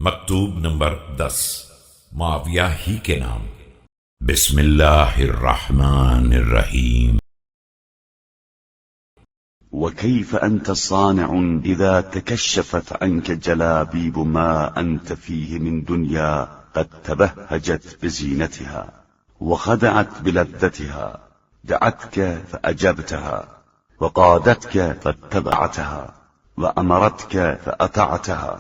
مکتوب نمبر 10 معاویہ ہی کے نام۔ بسم اللہ الرحمن الرحیم۔ وكيف أنت صانع إذا تكشفت عنك جلابيب ما أنت فيه من دنيا قد تبهجت بزينتها وخدعت بلذتها، دعتك فأجبتها وقادتك فاتبعتها وأمرتك فأطعتها۔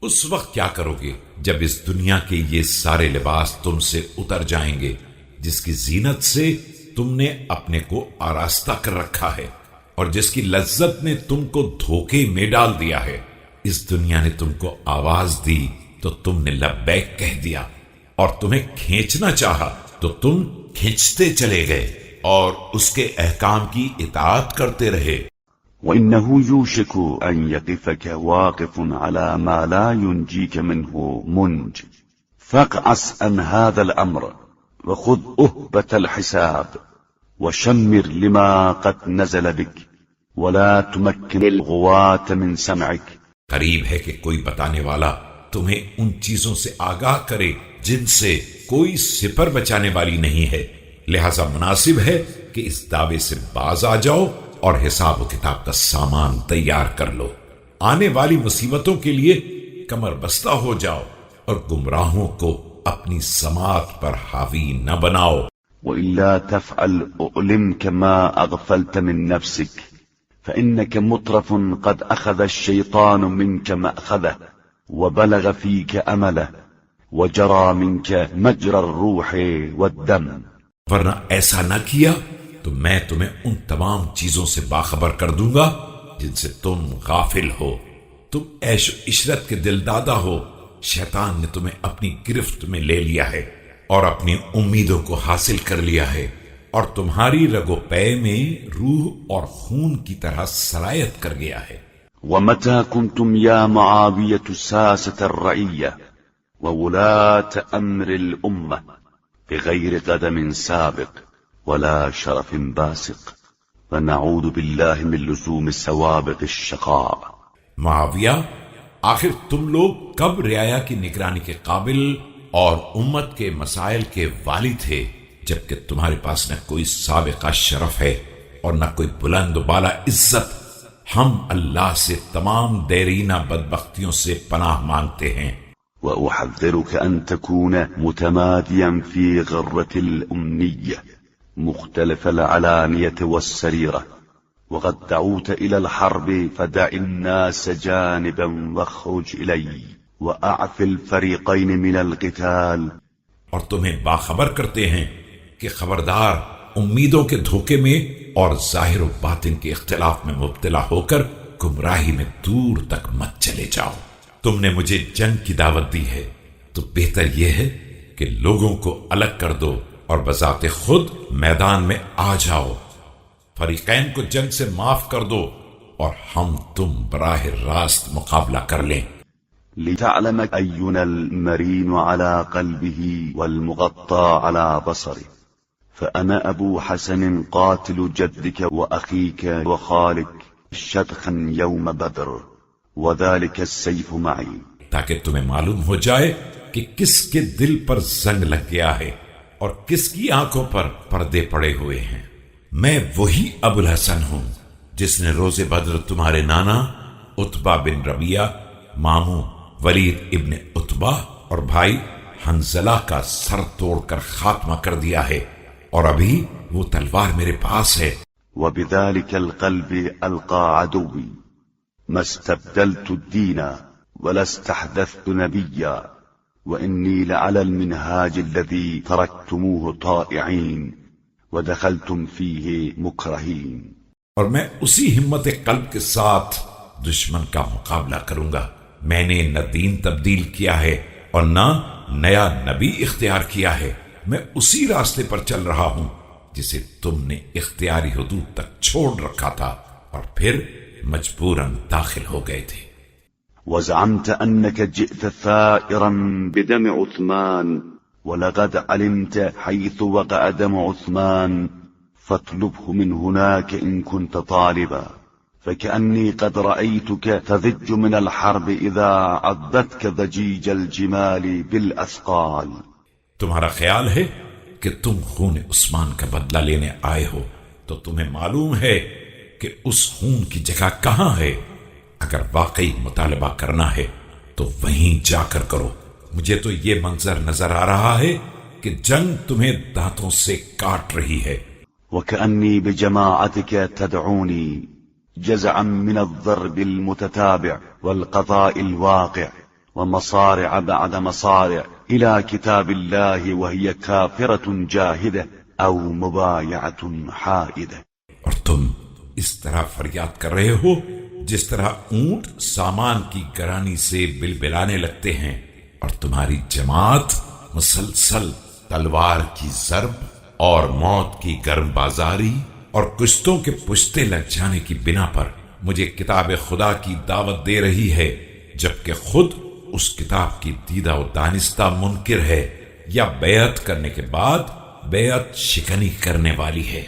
اس وقت کیا کرو گے جب اس دنیا کے یہ سارے لباس تم سے اتر جائیں گے جس کی زینت سے تم نے اپنے کو آراستہ کر رکھا ہے اور جس کی لذت نے تم کو دھوکے میں ڈال دیا ہے۔ اس دنیا نے تم کو آواز دی تو تم نے لبیک کہہ دیا، اور تمہیں کھینچنا چاہا تو تم کھینچتے چلے گئے اور اس کے احکام کی اطاعت کرتے رہے۔ وإنه يوشك أن يقفك واقف على ما لا ينجيك منه منج، فاقعس عن هذا الأمر وخذ أهبة الحساب وشمر لما قد نزل بك ولا تمكن الغواة من سمعك۔ قریب ہے کہ کوئی بتانے والا تمہیں ان چیزوں سے آگاہ کرے جن سے کوئی سپر بچانے والی نہیں ہے، لہذا مناسب ہے کہ اس دعوے سے باز آ جاؤ اور حساب و کتاب کا سامان تیار کر لو۔ آنے والی مصیبتوں کے لیے کمر بستہ ہو جاؤ اور گمراہوں کو اپنی سماعت پر حاوی نہ بناؤ۔ وإلا تفعل أؤلمك ما أغفلت من نفسك، فإنك مترف قد أخذ الشيطان منك مأخذه وبلغ فيك أمله وجرى منك مجرى الروح والدم۔ ورنہ ایسا نہ کیا تو میں تمہیں ان تمام چیزوں سے باخبر کر دوں گا جن سے تم غافل ہو۔ تم عیش و عشرت کے دل دادا ہو، شیطان نے تمہیں اپنی گرفت میں لے لیا ہے اور اپنی امیدوں کو حاصل کر لیا ہے، اور تمہاری رگ و پے میں روح اور خون کی طرح سرایت کر گیا ہے۔ ومتى كنتم يا معاوية ساسة الرعية وولاة أمر الأمة بغير قدم سابق ولا شرف باسق، ونعوذ بالله من لزوم سوابق الشقاء۔ معاویہ، آخر تم لوگ کب رعایا کی نگرانی کے قابل اور امت کے مسائل کے والی تھے جبکہ تمہارے پاس نہ کوئی سابقہ شرف ہے اور نہ کوئی بلند و بالا عزت۔ ہم اللہ سے تمام دیرینہ بدبختیوں سے پناہ مانگتے ہیں۔ وأحذرك أن تكون متماديا في غرة الأمنية مختلف العلانية والسريرة، وقد دعوت إلى الحرب فدع الناس جانبا واخرج إلي وأعف الفريقين من القتال۔ اور تمہیں باخبر کرتے ہیں کہ خبردار امیدوں کے دھوکے میں اور ظاہر و باطن کے اختلاف میں مبتلا ہو کر گمراہی میں دور تک مت چلے جاؤ۔ تم نے مجھے جنگ کی دعوت دی ہے تو بہتر یہ ہے کہ لوگوں کو الگ کر دو اور بذات خود میدان میں آ جاؤ۔ فریقین کو جنگ سے معاف کر دو اور ہم تم براہ راست مقابلہ کر لیں۔ لتعلم أينا المرين على قلبه والمغطى على بصره، فأنا أبو حسن قاتل جدك وأخيك وخالك شدخا يوم بدر، وذلك السيف معي۔ تاکہ تمہیں معلوم ہو جائے کہ کس کے دل پر زنگ لگ گیا ہے اور کس کی آنکھوں پر پردے پڑے ہوئے ہیں۔ میں وہی ابو الحسن ہوں جس نے روز بدر تمہارے نانا عتبہ بن ربیعہ، ماموں ولید ابن عتبہ اور بھائی حنظلہ کا سر توڑ کر خاتمہ کر دیا ہے، اور ابھی وہ تلوار میرے پاس ہے۔ وبذلك القلب ألقى عدوي، ما استبدلت الدين ولا استحدثت نبيا، وإني لعلى المنهاج الذي تركتموه طائعين ودخلتم فيه مكرهين۔ اور میں اسی ہمت قلب کے ساتھ دشمن کا مقابلہ کروں گا۔ میں نے نہ دین تبدیل کیا ہے اور نہ نیا نبی اختیار کیا ہے، میں اسی راستے پر چل رہا ہوں جسے تم نے اختیاری حدود تک چھوڑ رکھا تھا اور پھر مجبوراً داخل ہو گئے تھے۔ وزعمت أنك جئت ثائرا بدم عثمان، ولقد علمت حيث وقع دم عثمان فاطلبه من هناك إن كنت طالبا، فكأني قد رأيتك تذج من الحرب إذا عضتك ضجيج الجمال بالأثقال. تمہارا خیال ہے کہ تم خون عثمان کا بدلہ لینے آئے ہو تو تمہیں معلوم ہے کہ اس خون کی جگہ کہاں ہے؟ اگر واقعی مطالبہ کرنا ہے تو وہیں جا کر کرو. مجھے تو یہ منظر نظر آ رہا ہے کہ جنگ تمہیں دانتوں سے کاٹ رہی ہے. وكأني بجماعتك تدعوني جزعا من الضرب المتتابع والقضاء الواقع ومصارع بعد مصارع إلى كتاب الله وهي كافرة جاهدة أو مبايعة حائدة. اور تم اس طرح فریاد کر رہے ہو جس طرح اونٹ سامان کی گرانی سے بلبلانے لگتے ہیں، اور تمہاری جماعت مسلسل تلوار کی ضرب اور موت کی گرم بازاری اور کشتوں کے پشتے لگ جانے کی بنا پر مجھے کتاب خدا کی دعوت دے رہی ہے، جبکہ خود اس کتاب کی دیدہ و دانستہ منکر ہے یا بیعت کرنے کے بعد بیعت شکنی کرنے والی ہے.